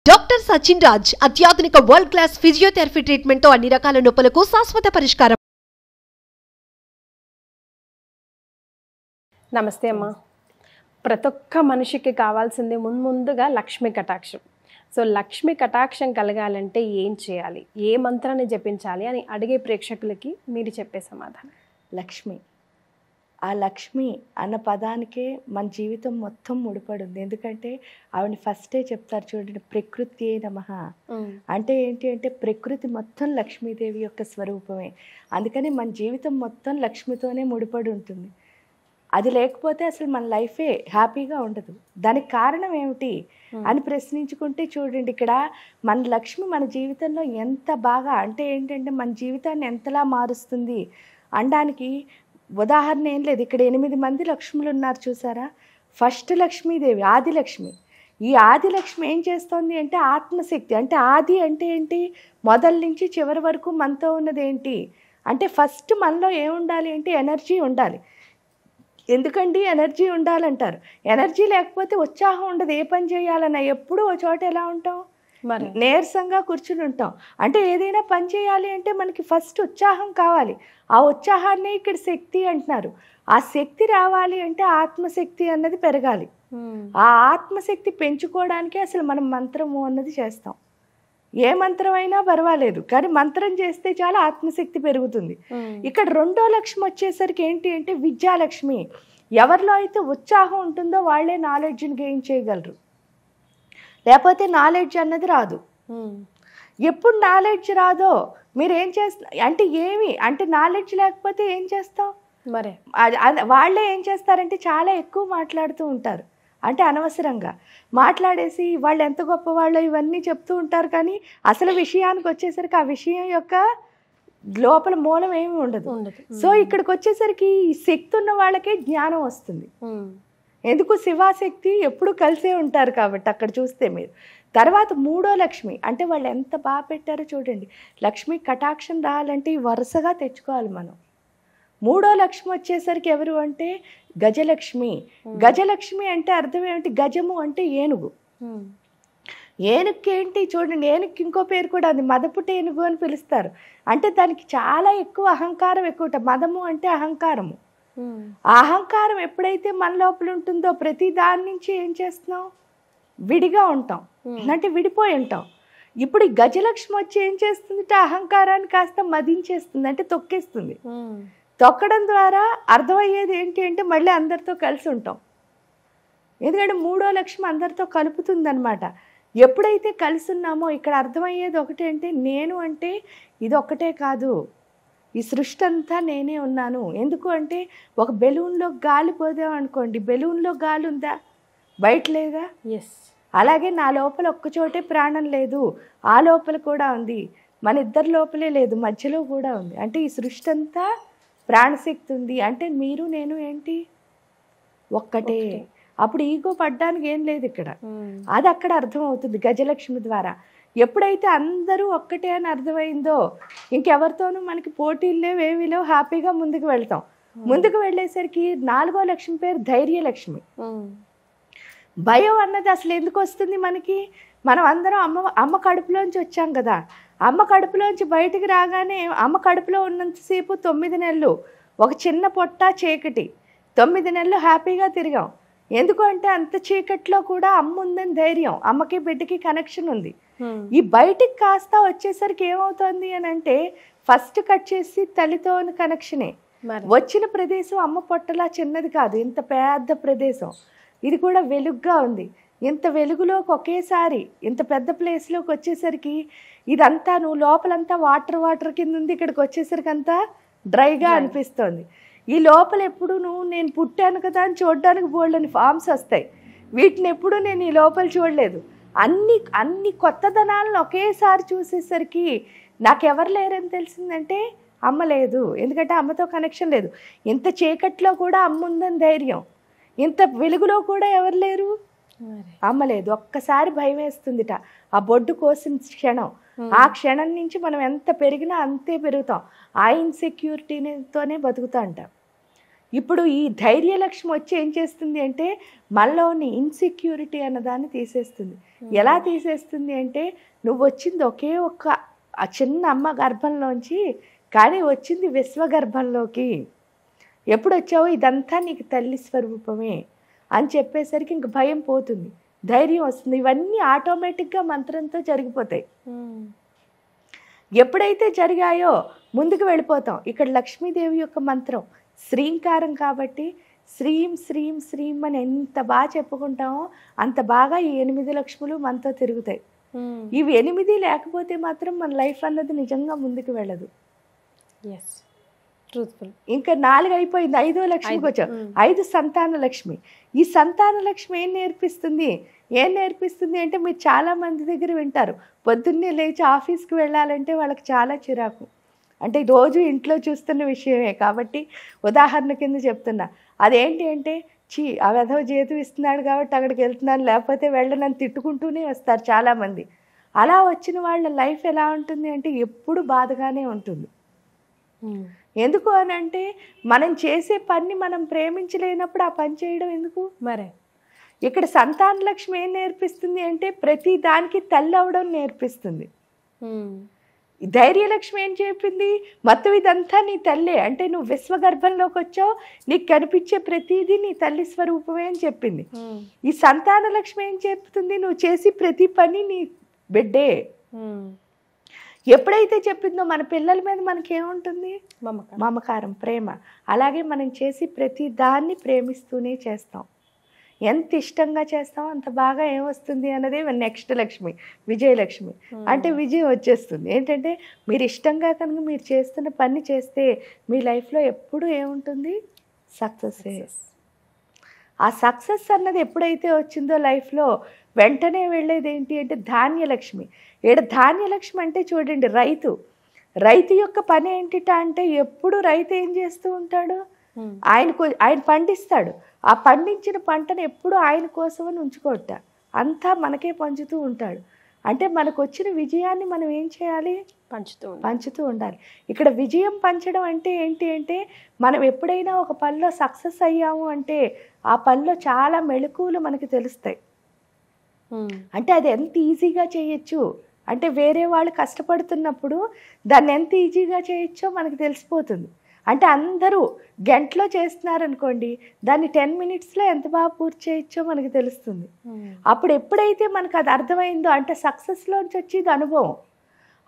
Doctor Sachin Raj అత్యాధునిక world class physiotherapy treatment తో అన్ని రకాల నొప్పులకు శాశ్వత పరిష్కారం. నమస్తే అమ్మ. ప్రతి ఒక్క మనిషికి కావాల్సింది ముందుగా లక్ష్మీ కటాక్షం. సో లక్ష్మీ కటాక్షం కలగాలంటే ఏం చేయాలి, ఏ మంత్రాన్ని జపించాలి అని అడిగే ప్రేక్షకులకి మీరు చెప్పే సమాధానం. లక్ష్మి, ఆ లక్ష్మి అన్న పదానికే మన జీవితం మొత్తం ముడిపడి ఉంది. ఎందుకంటే ఆవిడ ఫస్టే చెప్తారు చూడండి, ప్రకృతి నమః అంటే ఏంటి అంటే ప్రకృతి మొత్తం లక్ష్మీదేవి యొక్క స్వరూపమే. అందుకని మన జీవితం మొత్తం లక్ష్మితోనే ముడిపడి ఉంటుంది. అది లేకపోతే అసలు మన లైఫే హ్యాపీగా ఉండదు. దానికి కారణం ఏమిటి అని ప్రశ్నించుకుంటే చూడండి, ఇక్కడ మన లక్ష్మి మన జీవితంలో ఎంత బాగా అంటే ఏంటంటే మన జీవితాన్ని ఎంతలా మారుస్తుంది అనడానికి ఉదాహరణ ఏం లేదు. ఇక్కడ 8 మంది లక్ష్ములు ఉన్నారు చూసారా. ఫస్ట్ లక్ష్మీదేవి ఆదిలక్ష్మి. ఈ ఆదిలక్ష్మి ఏం చేస్తుంది అంటే ఆత్మశక్తి. అంటే ఆది అంటే ఏంటి, మొదల నుంచి చివరి వరకు మనతో ఉన్నది ఏంటి అంటే ఫస్ట్ మనలో ఏముండాలి అంటే ఎనర్జీ ఉండాలి. ఎందుకండి ఎనర్జీ ఉండాలంటారు. ఎనర్జీ లేకపోతే ఉత్సాహం ఉండదు. ఏ పని చేయాలన్నా ఎప్పుడూ ఒక చోట ఎలా ఉంటాం, నీరసంగా కూర్చుని ఉంటాం. అంటే ఏదైనా పని చేయాలి అంటే మనకి ఫస్ట్ ఉత్సాహం కావాలి. ఆ ఉత్సాహాన్ని ఇక్కడ శక్తి అంటున్నారు. ఆ శక్తి రావాలి అంటే ఆత్మశక్తి అన్నది పెరగాలి. ఆ ఆత్మశక్తి పెంచుకోవడానికి అసలు మనం మంత్రము అన్నది చేస్తాం. ఏ మంత్రం అయినా పర్వాలేదు, కానీ మంత్రం చేస్తే చాలా ఆత్మశక్తి పెరుగుతుంది. ఇక్కడ రెండో లక్ష్మి వచ్చేసరికి ఏంటి అంటే విద్యాలక్ష్మి. ఎవరిలో అయితే ఉత్సాహం ఉంటుందో వాళ్ళే నాలెడ్జ్ని గెయిన్ చేయగలరు, లేకపోతే నాలెడ్జ్ అన్నది రాదు. ఎప్పుడు నాలెడ్జ్ రాదో మీరు ఏం చేస్తారు అంటే ఏమి అంటే నాలెడ్జ్ లేకపోతే ఏం చేస్తాం మరి. వాళ్ళే ఏం చేస్తారంటే చాలా ఎక్కువ మాట్లాడుతూ ఉంటారు. అంటే అనవసరంగా మాట్లాడేసి వాళ్ళు ఎంత గొప్ప వాళ్ళు ఇవన్నీ చెప్తూ ఉంటారు. కానీ అసలు విషయానికి వచ్చేసరికి ఆ విషయం యొక్క లోపల మూలం ఏమి ఉండదు. సో ఇక్కడికి వచ్చేసరికి ఈ శక్తి ఉన్న వాళ్ళకే జ్ఞానం వస్తుంది. ఎందుకు, శివాశక్తి ఎప్పుడు కలిసే ఉంటారు కాబట్టి అక్కడ చూస్తే మీరు. తర్వాత మూడో లక్ష్మి అంటే వాళ్ళు ఎంత బాగా పెట్టారో చూడండి. లక్ష్మి కటాక్షం రావాలంటే వరుసగా తెచ్చుకోవాలి మనం. మూడో లక్ష్మి వచ్చేసరికి ఎవరు అంటే గజలక్ష్మి. గజలక్ష్మి అంటే అర్థం ఏమిటి, గజము అంటే ఏనుగు. ఏనుగుకి ఏంటి చూడండి, ఏనుగుకి ఇంకో పేరు కూడా ఉంది, మదపుట ఏనుగు అని పిలుస్తారు. అంటే దానికి చాలా ఎక్కువ అహంకారం ఎక్కువ. మదము అంటే అహంకారము. ఆ అహంకారం ఎప్పుడైతే మన లోపల ఉంటుందో ప్రతి దాని నుంచి ఏం చేస్తున్నాం, విడిగా ఉంటాం, అంటే విడిపోయి ఉంటాం. ఇప్పుడు ఈ గజలక్ష్మి వచ్చి ఏం చేస్తుంది, అహంకారాన్ని కాస్త మదించేస్తుంది, అంటే తొక్కేస్తుంది. తొక్కడం ద్వారా అర్థమయ్యేది ఏంటి అంటే మళ్ళీ అందరితో కలిసి ఉంటాం. ఎందుకంటే మూడో లక్ష్మి అందరితో కలుపుతుంది అనమాట. ఎప్పుడైతే కలిసి ఉన్నామో ఇక్కడ అర్థమయ్యేది ఒకటి అంటే నేను అంటే ఇది ఒక్కటే కాదు, ఈ సృష్టి అంతా నేనే ఉన్నాను. ఎందుకు అంటే ఒక బెలూన్లో గాలి పోదాం అనుకోండి, బెలూన్లో గాలి ఉందా, బయట లేదా? ఎస్. అలాగే నా లోపల ఒక్కచోటే ప్రాణం లేదు, ఆ లోపల కూడా ఉంది. మన ఇద్దరి లోపలే లేదు, మధ్యలో కూడా ఉంది. అంటే ఈ సృష్టి అంతా ప్రాణశక్తి ఉంది. అంటే మీరు నేను ఏంటి ఒక్కటే. అప్పుడు ఈగో పడ్డానికి ఏం లేదు ఇక్కడ. అది అక్కడ అర్థమవుతుంది గజలక్ష్మి ద్వారా. ఎప్పుడైతే అందరూ ఒక్కటే అని అర్థమైందో ఇంకెవరితోనూ మనకి పోటీలు లేవు, ఏమీ లేవు, హ్యాపీగా ముందుకు వెళ్తాం. ముందుకు వెళ్ళేసరికి నాలుగో లక్ష్మి పేరు ధైర్యలక్ష్మి. భయం అన్నది అసలు ఎందుకు వస్తుంది మనకి, మనం అందరం అమ్మ కడుపులోంచి వచ్చాం కదా. అమ్మ కడుపులోంచి బయటికి రాగానే అమ్మ కడుపులో ఉన్నంతసేపు 9 నెలలు ఒక చిన్న పొట్ట చీకటి, 9 నెలలు హ్యాపీగా తిరిగాం. ఎందుకు అంటే అంత చీకట్లో కూడా అమ్మ ఉందని ధైర్యం, అమ్మకి బిడ్డకి కనెక్షన్ ఉంది. ఈ బయటికి కాస్త వచ్చేసరికి ఏమవుతుంది అని అంటే ఫస్ట్ కట్ చేసి తల్లితో ఉన్న కనెక్షనే. వచ్చిన ప్రదేశం అమ్మ పొట్టలా చిన్నది కాదు, ఇంత పెద్ద ప్రదేశం. ఇది కూడా వెలుగ్గా ఉంది. ఇంత వెలుగులోకి ఒకేసారి ఇంత పెద్ద ప్లేస్లోకి వచ్చేసరికి ఇదంతా నువ్వు లోపలంతా వాటర్ కింద ఉంది, ఇక్కడికి వచ్చేసరికి అంతా డ్రైగా అనిపిస్తుంది. ఈ లోపల ఎప్పుడు నువ్వు నేను పుట్టాను కదా అని చూడడానికి బోల్డని ఫామ్స్ వస్తాయి, వీటిని ఎప్పుడు నేను ఈ లోపల చూడలేదు. అన్ని కొత్తదనాలను ఒకేసారి చూసేసరికి నాకెవరు లేరని తెలిసిందంటే అమ్మ లేదు. ఎందుకంటే అమ్మతో కనెక్షన్ లేదు. ఇంత చీకట్లో కూడా అమ్మ ఉందని ధైర్యం, ఇంత వెలుగులో కూడా ఎవరు లేరు, అమ్మ లేదు. ఒక్కసారి భయం వేస్తుందిట ఆ బొడ్డు కోసిన క్షణం. ఆ క్షణం నుంచి మనం ఎంత పెరిగినా అంతే పెరుగుతాం. ఆ ఇన్సెక్యూరిటీతోనే బతుకుతా అంట. ఇప్పుడు ఈ ధైర్యలక్ష్మి వచ్చి ఏం చేస్తుంది అంటే మనలోని ఇన్సెక్యూరిటీ అన్నదాన్ని తీసేస్తుంది. ఎలా తీసేస్తుంది అంటే నువ్వు వచ్చింది ఒకే ఒక్క ఆ చిన్న అమ్మ గర్భంలోంచి, కానీ వచ్చింది విశ్వగర్భంలోకి. ఎప్పుడు వచ్చావో ఇదంతా నీకు తల్లి స్వరూపమే అని చెప్పేసరికి ఇంక భయం పోతుంది, ధైర్యం వస్తుంది. ఇవన్నీ ఆటోమేటిక్గా మంత్రంతో జరిగిపోతాయి. ఎప్పుడైతే జరిగాయో ముందుకు వెళ్ళిపోతాం. ఇక్కడ లక్ష్మీదేవి యొక్క మంత్రం శ్రీంకారం కాబట్టి శ్రీం శ్రీం శ్రీం అని ఎంత బాగా చెప్పుకుంటామో అంత బాగా ఈ 8 లక్ష్ములు మనతో తిరుగుతాయి. ఇవి 8 లేకపోతే మాత్రం మన లైఫ్ అన్నది నిజంగా ముందుకు వెళ్ళదు. ఇంకా 4 అయిపోయింది, 5వ లక్ష్మికి వచ్చాం. 5 సంతాన లక్ష్మి. ఈ సంతాన లక్ష్మి ఏం నేర్పిస్తుంది అంటే మీరు చాలా మంది దగ్గర వింటారు, పొద్దున్నే లేచి ఆఫీస్కి వెళ్ళాలంటే వాళ్ళకి చాలా చిరాకు. అంటే రోజు ఇంట్లో చూస్తున్న విషయమే కాబట్టి ఉదాహరణ కింద చెప్తున్నా. అదేంటి అంటే ఆ వెధవ జీతం ఇస్తున్నాడు కాబట్టి అక్కడికి వెళ్తున్నాను, లేకపోతే వెళ్ళనని తిట్టుకుంటూనే వస్తారు చాలామంది. అలా వచ్చిన వాళ్ళ లైఫ్ ఎలా ఉంటుంది అంటే ఎప్పుడు బాధగానే ఉంటుంది. ఎందుకు అని అంటే మనం చేసే పని మనం ప్రేమించలేనప్పుడు ఆ పని చేయడం ఎందుకు? మరే ఇక్కడ సంతాన లక్ష్మి ఏం నేర్పిస్తుంది అంటే ప్రతి దానికి తల్లి అవడం నేర్పిస్తుంది. ధైర్యలక్ష్మి ఏం చెప్పింది? మొత్తం ఇదంతా నీ తల్లే, అంటే నువ్వు విశ్వగర్భంలోకి వచ్చావు, నీకు కనిపించే ప్రతిదీ నీ తల్లి స్వరూపమే అని చెప్పింది. ఈ సంతాన లక్ష్మి ఏం చెప్తుంది? నువ్వు చేసి ప్రతి పని నీ బిడ్డే. ఎప్పుడైతే చెప్పిందో మన పిల్లల మీద మనకేముంటుంది? మమకారం, ప్రేమ. అలాగే మనం చేసి ప్రతి దాన్ని ప్రేమిస్తూనే చేస్తాం. ఎంత ఇష్టంగా చేస్తామో అంత బాగా ఏమొస్తుంది అన్నదే నెక్స్ట్ లక్ష్మి, విజయలక్ష్మి. అంటే విజయం వచ్చేస్తుంది. ఏంటంటే మీరు ఇష్టంగా కనుక మీరు చేస్తున్న పని చేస్తే మీ లైఫ్లో ఎప్పుడు ఏముంటుంది? సక్సెస్. ఆ సక్సెస్ అన్నది ఎప్పుడైతే వచ్చిందో లైఫ్లో వెంటనే వెళ్ళేది ఏంటి అంటే ధాన్యలక్ష్మి. ఇక్కడ ధాన్యలక్ష్మి అంటే చూడండి, రైతు యొక్క పని ఏంటిట అంటే ఎప్పుడు రైతు ఏం చేస్తూ ఉంటాడు? ఆయన పండిస్తాడు. ఆ పండించిన పంటను ఎప్పుడు ఆయన కోసమని ఉంచుకోట, అంతా మనకే పంచుతూ ఉంటాడు. అంటే మనకు వచ్చిన విజయాన్ని మనం ఏం చేయాలి? పంచుతూ ఉండాలి. ఇక్కడ విజయం పంచడం అంటే ఏంటి అంటే మనం ఎప్పుడైనా ఒక పనిలో సక్సెస్ అయ్యాము అంటే ఆ పనిలో చాలా మెళకువలు మనకి తెలుస్తాయి. అంటే అది ఎంత ఈజీగా చేయొచ్చు అంటే వేరే వాళ్ళు కష్టపడుతున్నప్పుడు దాన్ని ఎంత ఈజీగా చేయొచ్చో మనకు తెలిసిపోతుంది. అంటే అందరూ గంటలో చేస్తున్నారు అనుకోండి, దాన్ని 10 మినిట్స్లో ఎంత బాగా పూర్తి చేయొచ్చో మనకు తెలుస్తుంది. అప్పుడు ఎప్పుడైతే మనకు అది అర్థమైందో అంటే సక్సెస్లోంచి వచ్చేది అనుభవం.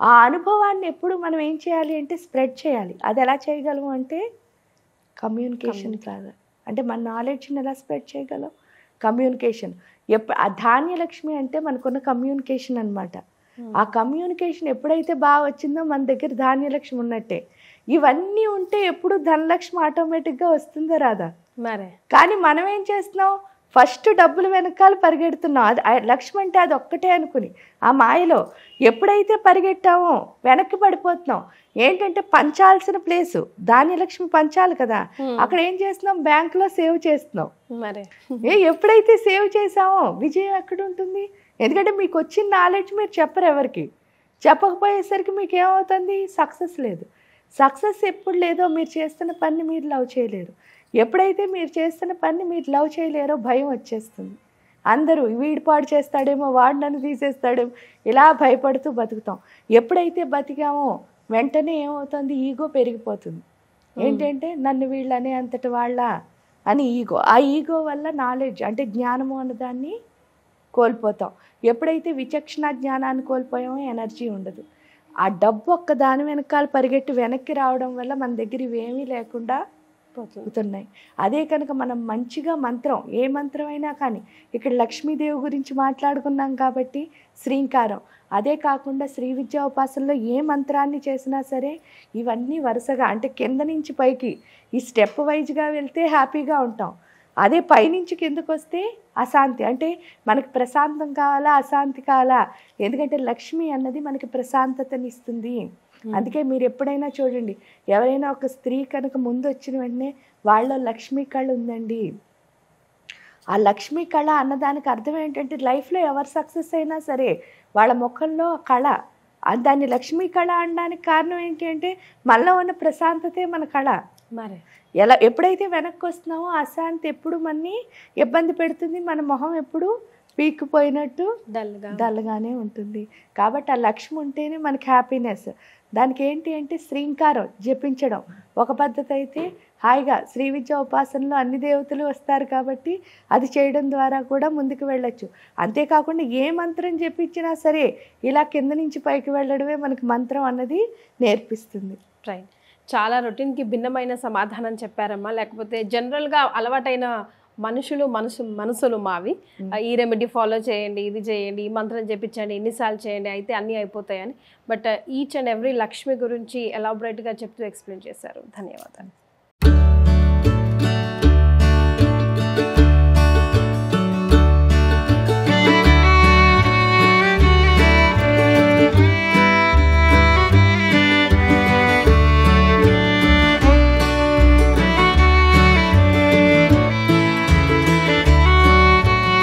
ఆ అనుభవాన్ని ఎప్పుడు మనం ఏం చేయాలి అంటే స్ప్రెడ్ చేయాలి. అది ఎలా చేయగలము అంటే కమ్యూనికేషన్ ద్వారా. అంటే మన నాలెడ్జ్ని ఎలా స్ప్రెడ్ చేయగలం? కమ్యూనికేషన్. ఆ ధాన్యలక్ష్మి అంటే మనకున్న కమ్యూనికేషన్ అనమాట. ఆ కమ్యూనికేషన్ ఎప్పుడైతే బాగా వచ్చిందో మన దగ్గర ధాన్యలక్ష్మి ఉన్నట్టే. ఇవన్నీ ఉంటే ఎప్పుడు ధనలక్ష్మి ఆటోమేటిక్గా వస్తుందో రాదా? మరే. కానీ మనం ఏం చేస్తున్నాం? ఫస్ట్ డబ్బులు వెనకాల పరిగెడుతున్నాం. అది లక్ష్మి అంటే అది ఒక్కటే అనుకుని ఆ మాయలో ఎప్పుడైతే పరిగెట్టామో వెనక్కి పడిపోతున్నాం. ఏంటంటే పంచాల్సిన ప్లేసు ధాన్యలక్ష్మి పంచాలి కదా, అక్కడ ఏం చేస్తున్నాం? బ్యాంకులో సేవ్ చేస్తున్నాం. మరే ఎప్పుడైతే సేవ్ చేసామో విజయం ఎక్కడ ఉంటుంది? ఎందుకంటే మీకు వచ్చిన నాలెడ్జ్ మీరు చెప్పరు ఎవరికి. చెప్పకపోయేసరికి మీకు ఏమవుతుంది? సక్సెస్ లేదు. సక్సెస్ ఎప్పుడు లేదో మీరు చేస్తున్న పని మీరు లవ్ చేయలేరు. ఎప్పుడైతే మీరు చేస్తున్న పని మీరు లవ్ చేయలేరో భయం వచ్చేస్తుంది. అందరూ వీడు పాడు చేస్తాడేమో, వాడు నన్ను తీసేస్తాడేమో, ఇలా భయపడుతూ బతుకుతాం. ఎప్పుడైతే బతికామో వెంటనే ఏమవుతుంది? ఈగో పెరిగిపోతుంది. ఏంటంటే నన్ను వీళ్ళు అనే అంతటి వాళ్ళ అని ఈగో. ఆ ఈగో వల్ల నాలెడ్జ్ అంటే జ్ఞానము అన్నదాన్ని కోల్పోతాం. ఎప్పుడైతే విచక్షణ జ్ఞానాన్ని కోల్పోయామో ఎనర్జీ ఉండదు. ఆ డబ్బు ఒక్క దాని వెనకాల పరిగెట్టి వెనక్కి రావడం వల్ల మన దగ్గర ఇవేమీ లేకుండా పోతున్నాయి. అదే కనుక మనం మంచిగా మంత్రం, ఏ మంత్రం అయినా కానీ ఇక్కడ లక్ష్మీదేవి గురించి మాట్లాడుకున్నాం కాబట్టి శ్రీంకారం, అదే కాకుండా శ్రీ విద్యా ఉపాసనలో ఏ మంత్రాన్ని చేసినా సరే ఇవన్నీ వరుసగా అంటే కింద నుంచి పైకి ఈ స్టెప్ వైజ్గా వెళ్తే హ్యాపీగా ఉంటాం. అదే పైనుంచి కిందకు వస్తే అశాంతి. అంటే మనకి ప్రశాంతం కావాలా, అశాంతి కావాలా? ఎందుకంటే లక్ష్మి అన్నది మనకి ప్రశాంతతని ఇస్తుంది. అందుకే మీరు ఎప్పుడైనా చూడండి, ఎవరైనా ఒక స్త్రీ కనుక ముందు వచ్చిన వెంటనే వాళ్ళలో లక్ష్మీ కళ ఉందండి. ఆ లక్ష్మీ కళ అన్నదానికి అర్థం ఏంటంటే లైఫ్లో ఎవరు సక్సెస్ అయినా సరే వాళ్ళ ముఖంలో కళ. దాన్ని లక్ష్మీ కళ అనడానికి కారణం ఏంటి అంటే మనలో ఉన్న ప్రశాంతతే మన కళ. మరి ఎప్పుడైతే వెనక్కి వస్తున్నామో అశాంతి ఎప్పుడు మనని ఇబ్బంది పెడుతుంది, మన మొహం ఎప్పుడు పీక్కుపోయినట్టు డల్గానే ఉంటుంది. కాబట్టి ఆ లక్ష్మి ఉంటేనే మనకి హ్యాపీనెస్. దానికి ఏంటి అంటే శ్రీంకారం జపించడం ఒక పద్ధతి అయితే, హాయిగా శ్రీ విద్య ఉపాసనలో అన్ని దేవతలు వస్తారు కాబట్టి అది చేయడం ద్వారా కూడా ముందుకు వెళ్ళొచ్చు. అంతేకాకుండా ఏ మంత్రం జపించినా సరే ఇలా కింద నుంచి పైకి వెళ్ళడమే మనకి మంత్రం అన్నది నేర్పిస్తుంది. రైట్. చాలా రొటీన్కి భిన్నమైన సమాధానం చెప్పారమ్మా. లేకపోతే జనరల్గా అలవాటైన మనసులు మావి, ఈ రెమెడీ ఫాలో చేయండి, ఇది చేయండి, ఈ మంత్రం చెప్పించండి, ఎన్నిసార్లు చేయండి, అయితే అన్నీ అయిపోతాయని. But each and every Lakshmi గురించి ఎలాబొరేట్గా చెప్తూ ఎక్స్ప్లెయిన్ చేశారు. ధన్యవాదాలు.